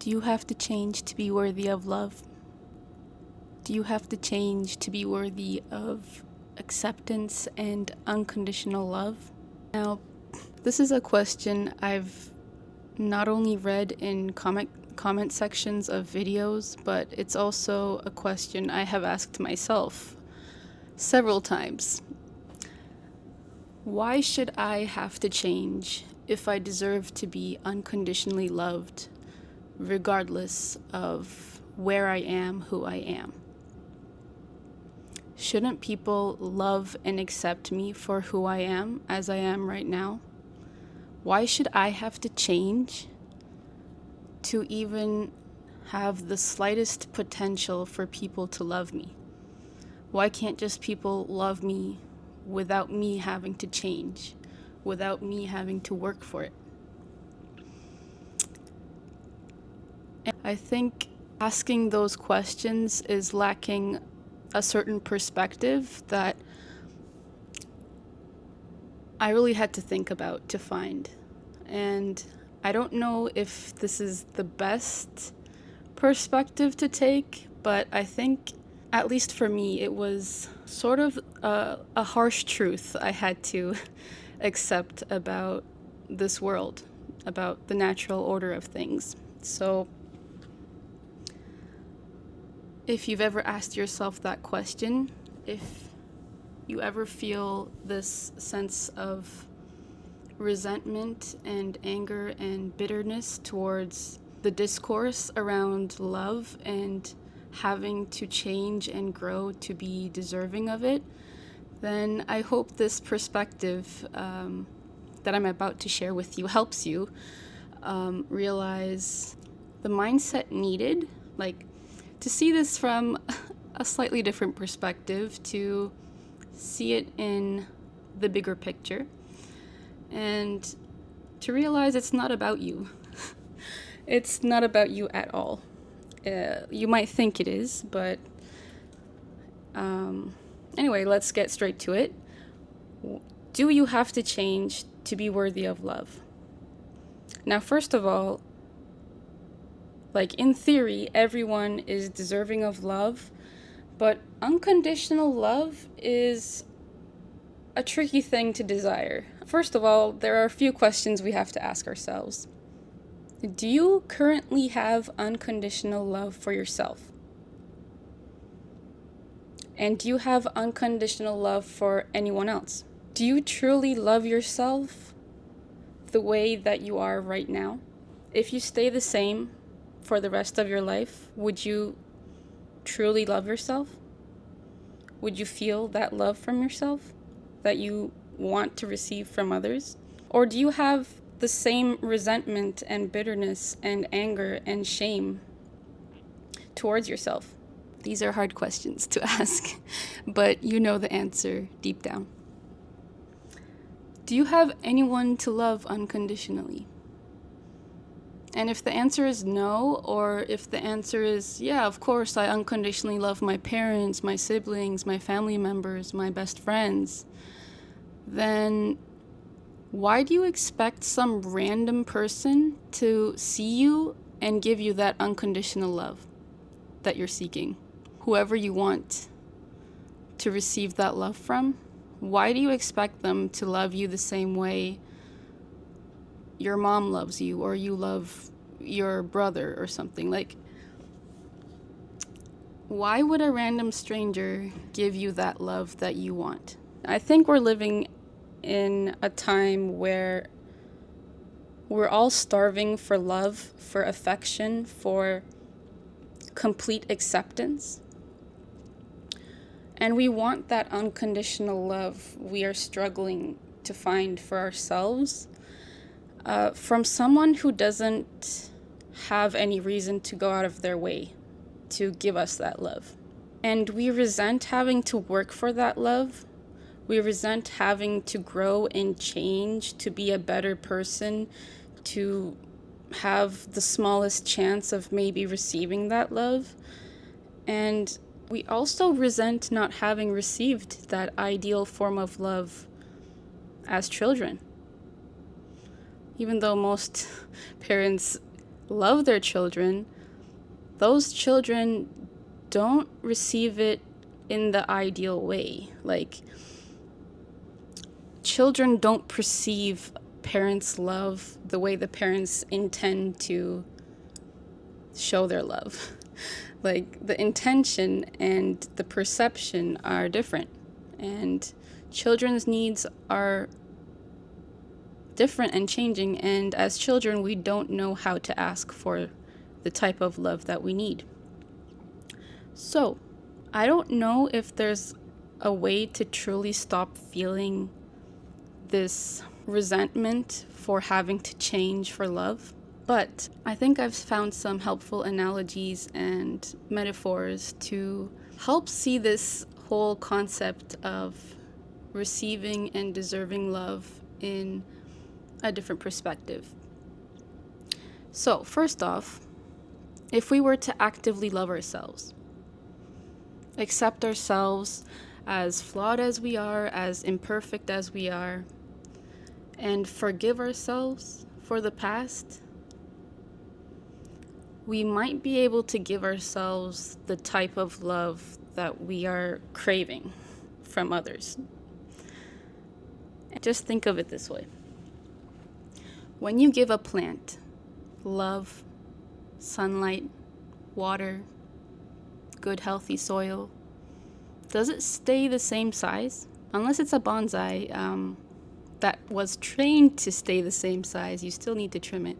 Do you have to change to be worthy of love? Do you have to change to be worthy of acceptance and unconditional love? Now, this is a question I've not only read in comment sections of videos, but it's also a question I have asked myself several times. Why should I have to change if I deserve to be unconditionally loved, regardless of where I am, who I am? Shouldn't people love and accept me for who I am, as I am right now? Why should I have to change to even have the slightest potential for people to love me? Why can't just people love me without me having to change, without me having to work for it? And I think asking those questions is lacking a certain perspective that I really had to think about to find. And I don't know if this is the best perspective to take, but I think, at least for me, it was sort of a harsh truth I had to accept about this world, about the natural order of things. So if you've ever asked yourself that question, if you ever feel this sense of resentment and anger and bitterness towards the discourse around love and having to change and grow to be deserving of it, then I hope this perspective that I'm about to share with you helps you realize the mindset needed, like to see this from a slightly different perspective, to see it in the bigger picture, and to realize it's not about you. It's not about you at all. You might think it is, but anyway, let's get straight to it. Do you have to change to be worthy of love? Now, first of all, like in theory, everyone is deserving of love, but unconditional love is a tricky thing to desire. First of all, there are a few questions we have to ask ourselves. Do you currently have unconditional love for yourself? And do you have unconditional love for anyone else? Do you truly love yourself the way that you are right now? If you stay the same for the rest of your life, would you truly love yourself? Would you feel that love from yourself that you want to receive from others? Or do you have the same resentment and bitterness and anger and shame towards yourself? These are hard questions to ask, but you know the answer deep down. Do you have anyone to love unconditionally? And if the answer is no, or if the answer is, yeah, of course, I unconditionally love my parents, my siblings, my family members, my best friends, then why do you expect some random person to see you and give you that unconditional love that you're seeking? Whoever you want to receive that love from, why do you expect them to love you the same way your mom loves you, or you love your brother or something? Like, why would a random stranger give you that love that you want? I think we're living in a time where we're all starving for love, for affection, for complete acceptance. And we want that unconditional love we are struggling to find for ourselves from someone who doesn't have any reason to go out of their way to give us that love. And we resent having to work for that love. We resent having to grow and change to be a better person, to have the smallest chance of maybe receiving that love. And we also resent not having received that ideal form of love as children. Even though most parents love their children, those children don't receive it in the ideal way. Like, children don't perceive parents' love the way the parents intend to show their love. Like, the intention and the perception are different, and children's needs are different and changing, and as children we don't know how to ask for the type of love that we need. So I don't know if there's a way to truly stop feeling this resentment for having to change for love, but I think I've found some helpful analogies and metaphors to help see this whole concept of receiving and deserving love in a different perspective. So, first off, if we were to actively love ourselves, accept ourselves as flawed as we are, as imperfect as we are, and forgive ourselves for the past, we might be able to give ourselves the type of love that we are craving from others. Just think of it this way. When you give a plant love, sunlight, water, good healthy soil, does it stay the same size? Unless it's a bonsai that was trained to stay the same size, you still need to trim it.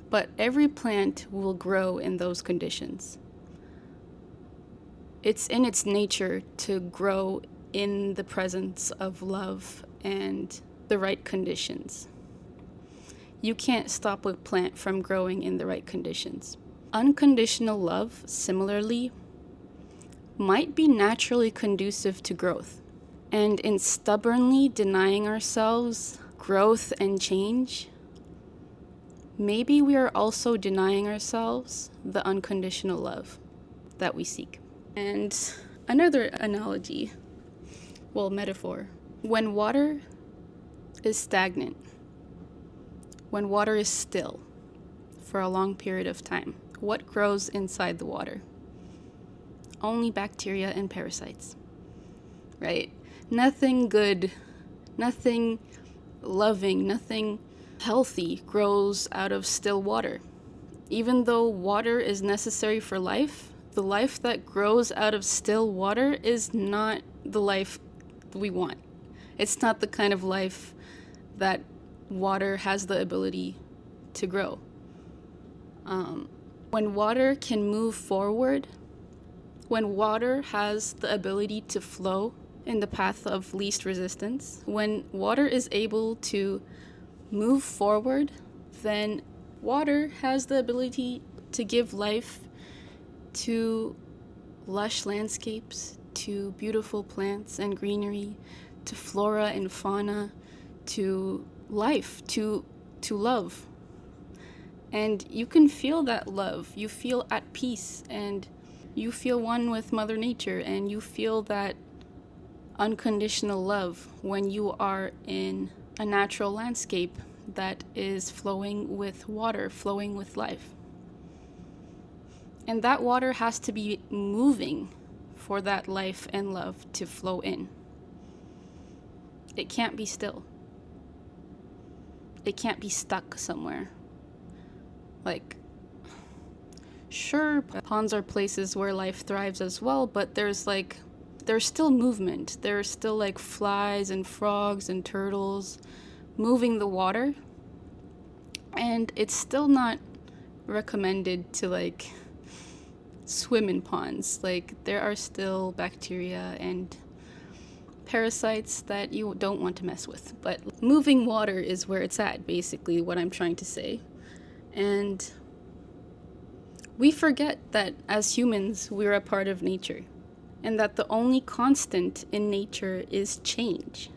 But every plant will grow in those conditions. It's in its nature to grow in the presence of love and the right conditions. You can't stop a plant from growing in the right conditions. Unconditional love, similarly, might be naturally conducive to growth. And in stubbornly denying ourselves growth and change, maybe we are also denying ourselves the unconditional love that we seek. And another analogy, metaphor. When water is stagnant, when water is still for a long period of time, what grows inside the water? Only bacteria and parasites, right? Nothing good, nothing loving, nothing healthy grows out of still water. Even though water is necessary for life, the life that grows out of still water is not the life we want. It's not the kind of life that water has the ability to grow. When water can move forward, when water has the ability to flow in the path of least resistance, when water is able to move forward, then water has the ability to give life to lush landscapes, to beautiful plants and greenery, to flora and fauna, to life, to love. And you can feel that love. You feel at peace, and you feel one with Mother Nature, and you feel that unconditional love when you are in a natural landscape that is flowing with water, flowing with life. And that water has to be moving for that life and love to flow in. It can't be still. It can't be stuck somewhere. Like, sure, ponds are places where life thrives as well, but there's still movement. There's still like flies and frogs and turtles moving the water. And it's still not recommended to like swim in ponds. Like, there are still bacteria and parasites that you don't want to mess with. But moving water is where it's at, basically, what I'm trying to say. And we forget that as humans, we're a part of nature, and that the only constant in nature is change.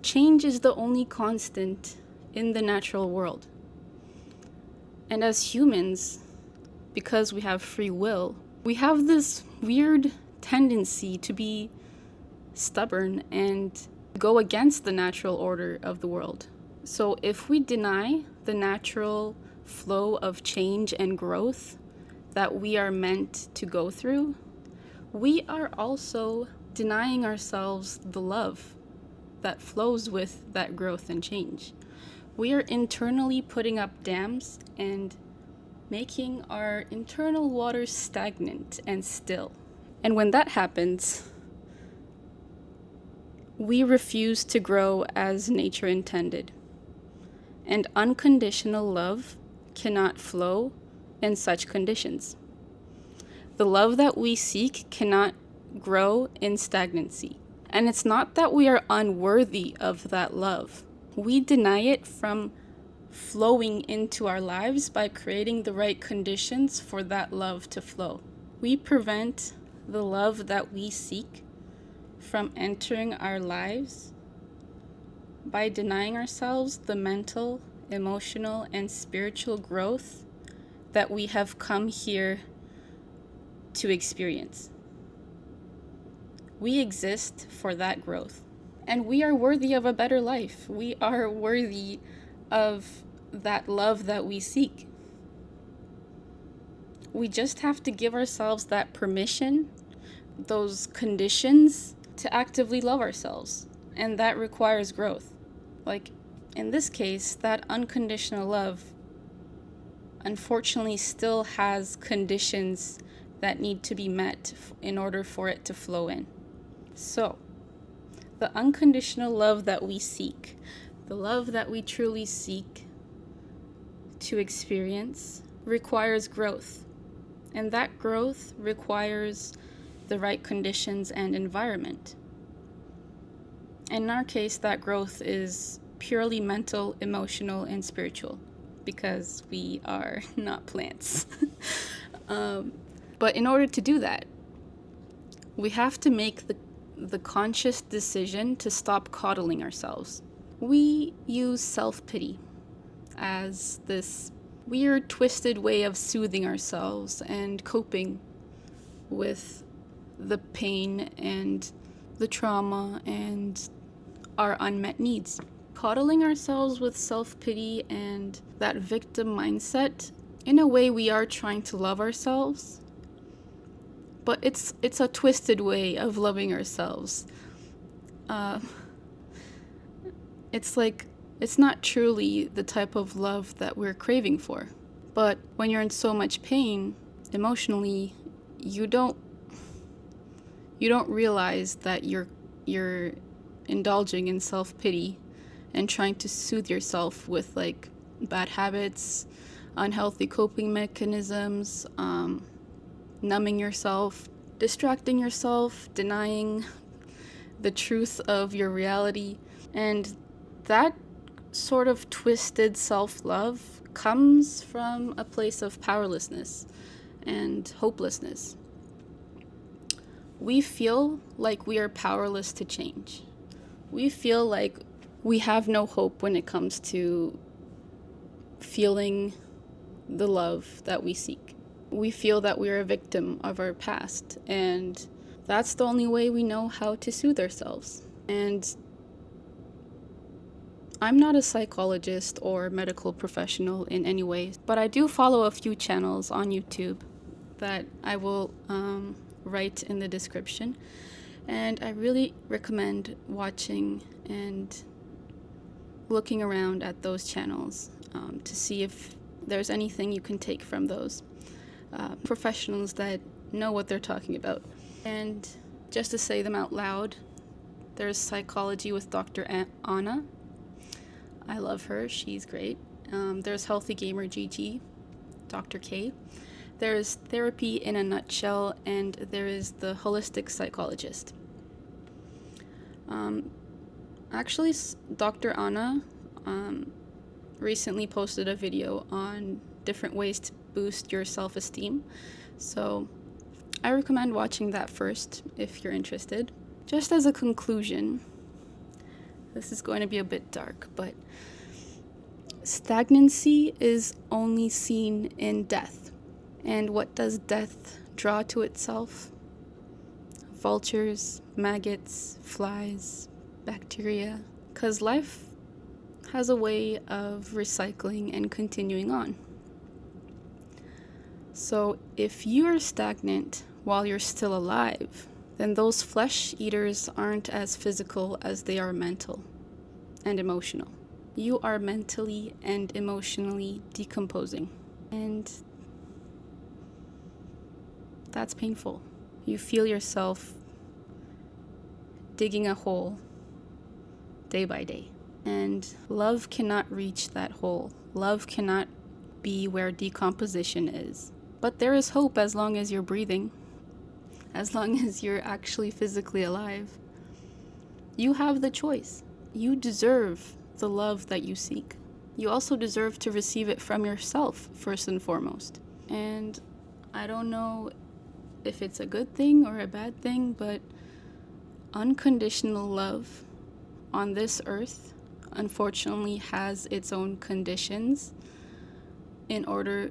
Change is the only constant in the natural world. And as humans, because we have free will, we have this weird tendency to be stubborn and go against the natural order of the world. So if we deny the natural flow of change and growth that we are meant to go through, we are also denying ourselves the love that flows with that growth and change. We are internally putting up dams and making our internal waters stagnant and still. And when that happens, we refuse to grow as nature intended. And unconditional love cannot flow in such conditions. The love that we seek cannot grow in stagnancy. And it's not that we are unworthy of that love. We deny it from flowing into our lives by creating the right conditions for that love to flow. We prevent the love that we seek from entering our lives by denying ourselves the mental, emotional, and spiritual growth that we have come here to experience. We exist for that growth, and we are worthy of a better life. We are worthy of that love that we seek. We just have to give ourselves that permission, those conditions to actively love ourselves, and that requires growth. Like in this case, that unconditional love unfortunately still has conditions that need to be met in order for it to flow in. So, the unconditional love that we seek, the love that we truly seek to experience, requires growth. And that growth requires the right conditions and environment. And in our case, that growth is purely mental, emotional, and spiritual, because we are not plants. But in order to do that, we have to make the conscious decision to stop coddling ourselves. We use self-pity as this weird, twisted way of soothing ourselves and coping with the pain and the trauma and our unmet needs. Coddling ourselves with self-pity and that victim mindset, in a way we are trying to love ourselves, but it's a twisted way of loving ourselves. It's like, it's not truly the type of love that we're craving for. But when you're in so much pain, emotionally, you don't realize that you're indulging in self-pity and trying to soothe yourself with like bad habits, unhealthy coping mechanisms, numbing yourself, distracting yourself, denying the truth of your reality. And that sort of twisted self-love comes from a place of powerlessness and hopelessness. We feel like we are powerless to change. We feel like we have no hope when it comes to feeling the love that we seek. We feel that we are a victim of our past, and that's the only way we know how to soothe ourselves. And I'm not a psychologist or medical professional in any way, but I do follow a few channels on YouTube that I will write in the description. And I really recommend watching and looking around at those channels to see if there's anything you can take from those professionals that know what they're talking about. And just to say them out loud, there's Psychology with Dr. Anna. I love her. She's great. There's HealthyGamerGG, Dr. K. There's Therapy in a Nutshell, and there is the Holistic Psychologist. Actually, Dr. Anna recently posted a video on different ways to boost your self-esteem. So I recommend watching that first if you're interested. Just as a conclusion, this is going to be a bit dark, but stagnancy is only seen in death. And what does death draw to itself? Vultures, maggots, flies, bacteria. Because life has a way of recycling and continuing on. So if you're stagnant while you're still alive, then those flesh eaters aren't as physical as they are mental and emotional. You are mentally and emotionally decomposing. And that's painful. You feel yourself digging a hole day by day. And love cannot reach that hole. Love cannot be where decomposition is. But there is hope as long as you're breathing, as long as you're actually physically alive. You have the choice. You deserve the love that you seek. You also deserve to receive it from yourself, first and foremost. And I don't know if it's a good thing or a bad thing, but unconditional love on this earth, unfortunately, has its own conditions in order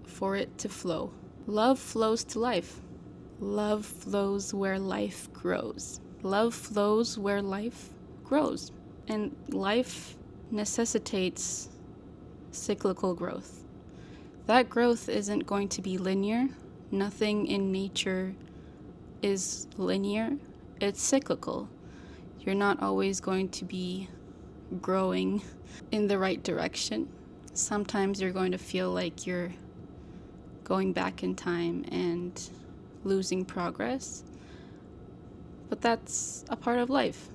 for it to flow. Love flows to life. Love flows where life grows. Love flows where life grows. And life necessitates cyclical growth. That growth isn't going to be linear. Nothing in nature is linear. It's cyclical. You're not always going to be growing in the right direction. Sometimes you're going to feel like you're going back in time and losing progress. But that's a part of life.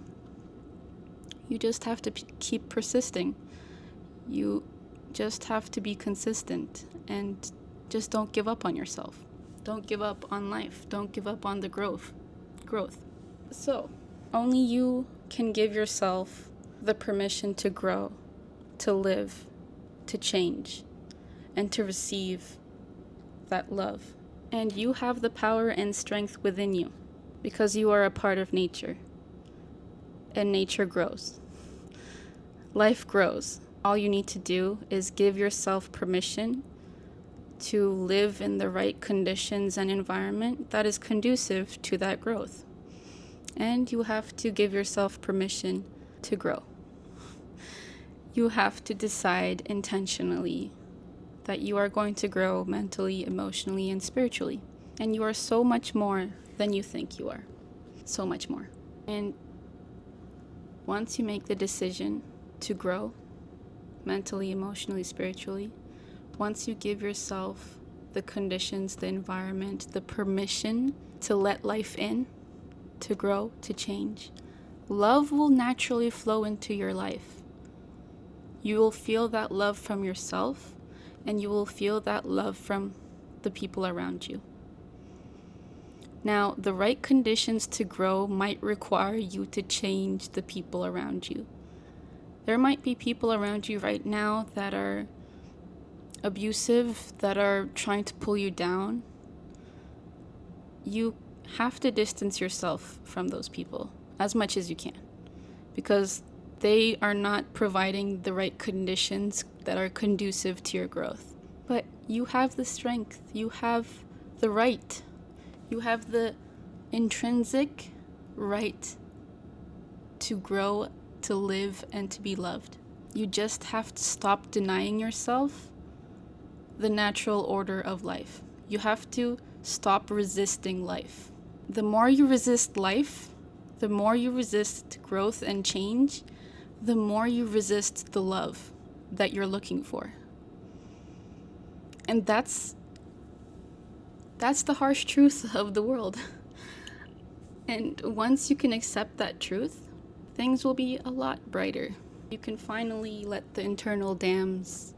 You just have to keep persisting. You just have to be consistent and just don't give up on yourself. Don't give up on life. Don't give up on the growth. So, only you can give yourself the permission to grow, to live, to change, and to receive that love. And you have the power and strength within you because you are a part of nature. And nature grows. Life grows. All you need to do is give yourself permission to live in the right conditions and environment that is conducive to that growth. And you have to give yourself permission to grow. You have to decide intentionally that you are going to grow mentally, emotionally, and spiritually. And you are so much more than you think you are. So much more. And once you make the decision to grow mentally, emotionally, spiritually, once you give yourself the conditions, the environment, the permission to let life in, to grow, to change, love will naturally flow into your life. You will feel that love from yourself, and you will feel that love from the people around you. Now, the right conditions to grow might require you to change the people around you. There might be people around you right now that are abusive, that are trying to pull you down. You have to distance yourself from those people as much as you can, because they are not providing the right conditions that are conducive to your growth. But you have the strength, you have the right, you have the intrinsic right to grow, to live, and to be loved. You just have to stop denying yourself the natural order of life. You have to stop resisting life. The more you resist life, the more you resist growth and change, the more you resist the love that you're looking for. And that's the harsh truth of the world. And once you can accept that truth, things will be a lot brighter. You can finally let the internal dams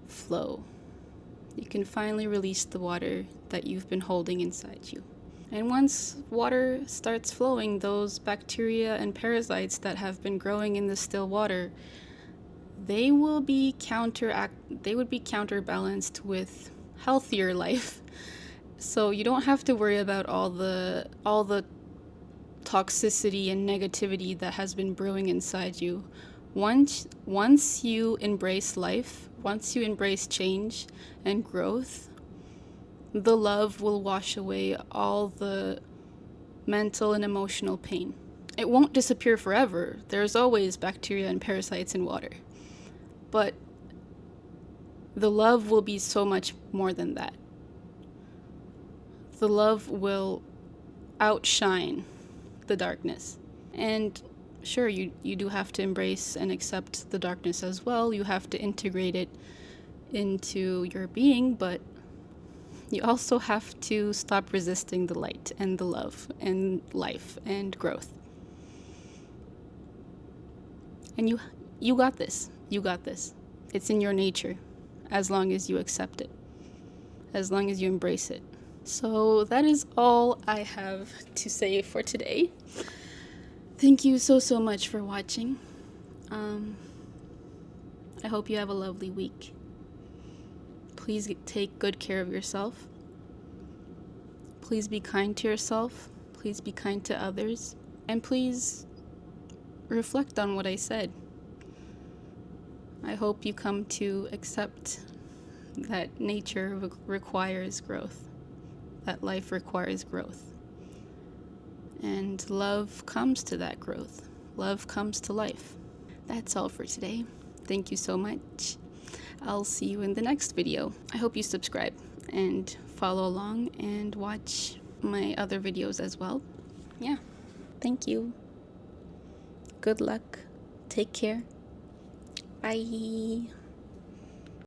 flow. You can finally release the water that you've been holding inside you. And once water starts flowing, those bacteria and parasites that have been growing in the still water, they would be counterbalanced with healthier life. So you don't have to worry about all the toxicity and negativity that has been brewing inside you. Once you embrace life, once you embrace change and growth, the love will wash away all the mental and emotional pain. It won't disappear forever. There's always bacteria and parasites in water. But the love will be so much more than that. the love will outshine the darkness. And sure, you do have to embrace and accept the darkness as well. You have to integrate it into your being, but you also have to stop resisting the light and the love and life and growth. And you got this. You got this. It's in your nature, as long as you accept it, as long as you embrace it. So that is all I have to say for today. Thank you so much for watching. I hope you have a lovely week. Please take good care of yourself. Please be kind to yourself. Please be kind to others. And please reflect on what I said. I hope you come to accept that nature requires growth, that life requires growth. And love comes to that growth. Love comes to life. That's all for today. Thank you so much. I'll see you in the next video. I hope you subscribe and follow along and watch my other videos as well. Yeah. Thank you. Good luck. Take care. Bye.